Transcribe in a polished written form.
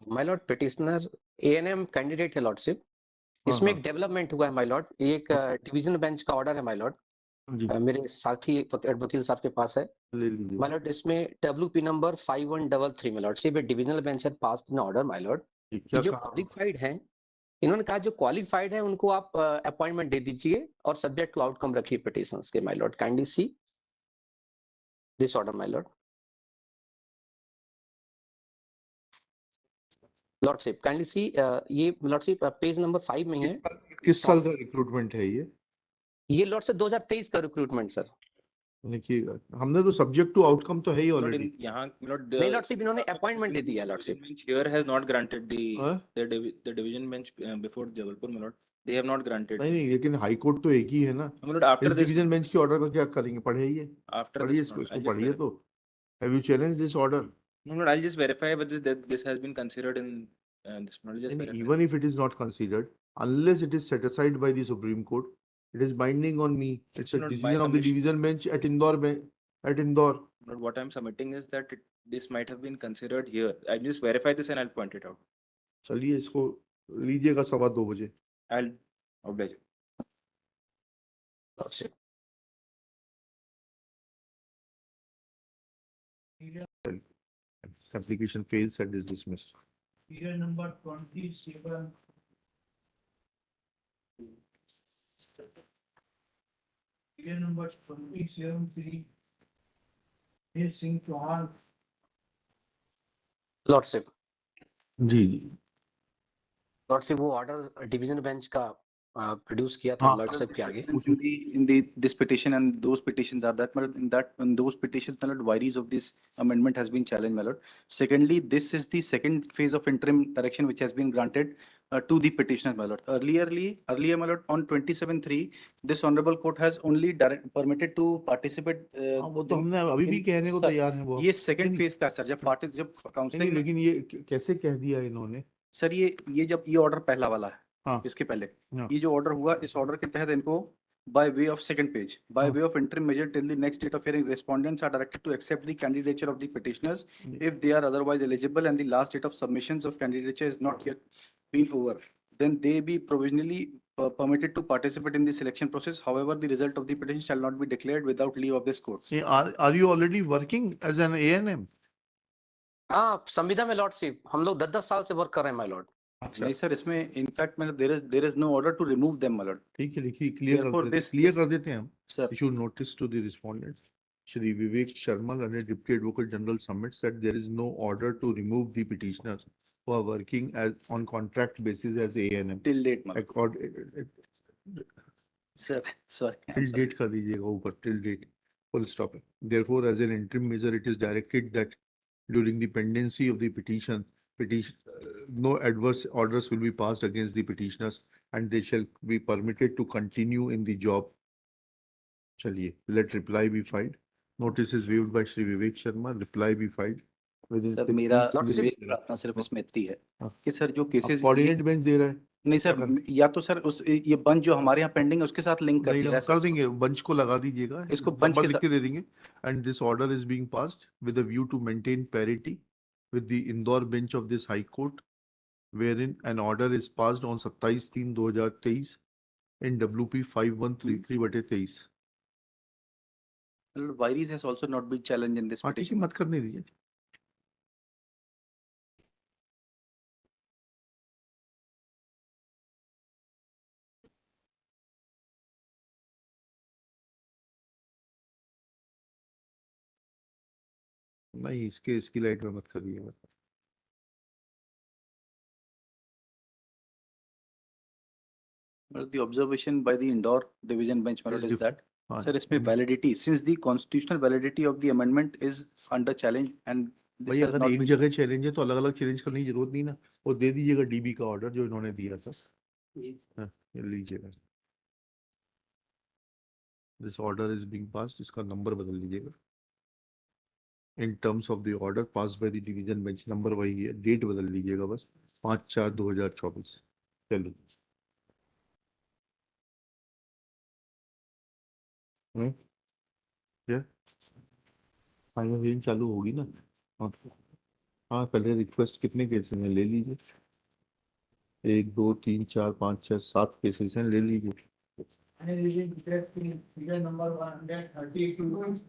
My Lord petitioner ANM candidate है lordship. हाँ इसमें हाँ एक डेवलपमेंट हुआ है माय लॉर्ड, एक डिवीजन बेंच का ऑर्डर है माय लॉर्ड। जी मेरे साथी वकील साहब के पास है ले लीजिए। My Lord. इसमें WP नंबर 5133 माय लॉर्ड, सिर्फ डिविजनल बेंच है पास इन ऑर्डर माय लॉर्ड। जी, ये क्या जो कहा? क्वालिफाइड हैं, इन्होंने कहा जो क्वालिफाइड है उनको आप अपॉइंटमेंट दे दीजिए और सब्जेक्ट टू आउटकम रखिए पिटिशंस के my Lord. Kindly see this order my Lord. Lordship kindly सी ये लॉर्डशिप पेज नंबर 5 में है। किस साल का रिक्रूटमेंट है ये लॉर्डशिप 2023 का रिक्रूटमेंट सर। देखिएगा, हमने तो सब्जेक्ट टू आउटकम तो है ही Lord, ऑलरेडी। in यहाँ Lord, नहीं लॉर्डशिप, इन्होंने अपॉइंटमेंट दे दिया division lordship. bench here has not granted हाँ? the division bench before Jabalpur, my lord. They have not granted. नहीं नहीं, लेकिन हाई कोर्ट तो एक ही है ना। My lord, after इस this, डिवीजन बेंच के ऑर्डर का क्या करेंगे? पढ़िए after पढ़िए this, इसको I'll इसको just पढ़िए तो। Have you challenge this order? no, Lord, I'll just verify whether this has been considered in this. I'll just verify. Even if it is not considered, unless it is set aside by the Supreme Court, it is binding on me. It's a Lord, my decision of the submission- division bench at Indore. Lord, what I'm submitting is that this might have been considered here. I'll just verify this and I'll point it out. चलिए इसको लीजिएगा 2:15 I'll oblige. Lordship Application fails and is dismissed. Serial number 27. Serial number 273. Singh Chauhan. Lordship ji ji lordship वो order division bench का produce किया था हाँ। Lordship के आगे। In the this petition and those petitions are that in those petitions, my lord, various of this amendment has been challenged, my lord. Secondly, this is the second phase of interim direction which has been granted to the petitioner, my lord. Earlier, my lord, on 27(3), this honorable court has only permitted to participate. वो तो हमने अभी भी कहने को Sir, तैयार हैं वो। ये second phase का सर, जब नहीं, काउंसलिंग, लेकिन ये कैसे कह दिया इन्होंने? सर ये जब ये ऑर्डर पहला वाला है, हाँ इसके पहले हाँ। ये जो ऑर्डर हुआ, इस ऑर्डर के तहत इनको by way of second page, by हाँ। way of interim measure till the next date of hearing, respondents are directed to accept the candidature of the petitioners if they are otherwise eligible and the last date of submissions of candidature is not yet been over, then they be provisionally permitted to participate in the selection process. However, the result of the petition shall not be declared without leave of this court. Are you already working as an ANM? हाँ, संविदा में lordship हम लोग 10-10 साल से work कर रहे हैं माय लॉर्ड। नहीं सर, इसमें इनफैक्ट मतलब there is no order to remove them, my lord. ठीक है, लिखिए, क्लियर Therefore, कर देते this- क्लियर this- कर देते हैं हम। Sir, Issue notice to the respondent. Shri Vivek Sharma, learned Deputy Advocate General, submits that there is no order to remove the petitioners who are working as on contract basis as ANM. till date, my lord. Sir, sorry. I'm Till sorry. date कर दीजिएगा ऊपर, till date, full stop. Therefore, as an interim measure, it is directed that during the pendency of the petition, no adverse orders will be passed against the petitioners and they shall be permitted to continue in the job. चलिए, let reply be filed. Notice is waived by Shri Vivek Sharma. Reply be filed. Within sir 15 मेरा Lordship- विवेक प्रार्थना सिर्फ इसमें इतनी है हाँ। कि sir जो केसेस कोऑर्डिनेट बेंच दे रहा है। नहीं सर, या तो सर उस ये बंच जो हमारे यहाँ पेंडिंग है उसके साथ लिंक कर नहीं, दिया कर देंगे, बंच को लगा दीजिएगा, इसको बंच नंबर के लिख साथ- के दे देंगे। And this order is being passed with a view to maintain parity with the Indore bench of this High Court, wherein an order is passed on 27/3/2023 in WP 5133/23। Virus has also not been challenged in this हाँ ठीक है, petition. मत करने दीजिए। नहीं, इसकी light में मत करिए। The observation by the Indore division bench Is is different. that sir इसमें validity, since the constitutional validity of the amendment is under challenge and this भाई has अगर not एक been जगह चैलेंज है तो अलग अलग चैलेंज करने की जरूरत नहीं ना। वो दे दीजिएगा डीबी का ऑर्डर जो इन्होंने दिया था। हाँ, ये लीजिएगा। This order is being passed, इसका नंबर बदल दीजिएगा। In terms of the order passed by the division bench, number वही है, डेट बदल दीजिएगा बस, 5/4/2024। चलो क्या फाइनल रीडिंग चालू होगी ना। हाँ हाँ, पहले रिक्वेस्ट कितने केसेस हैं ले लीजिए। 1 2 3 4 5 6 7 केसेस हैं, ले लीजिए। And it is in fact in figure number 132.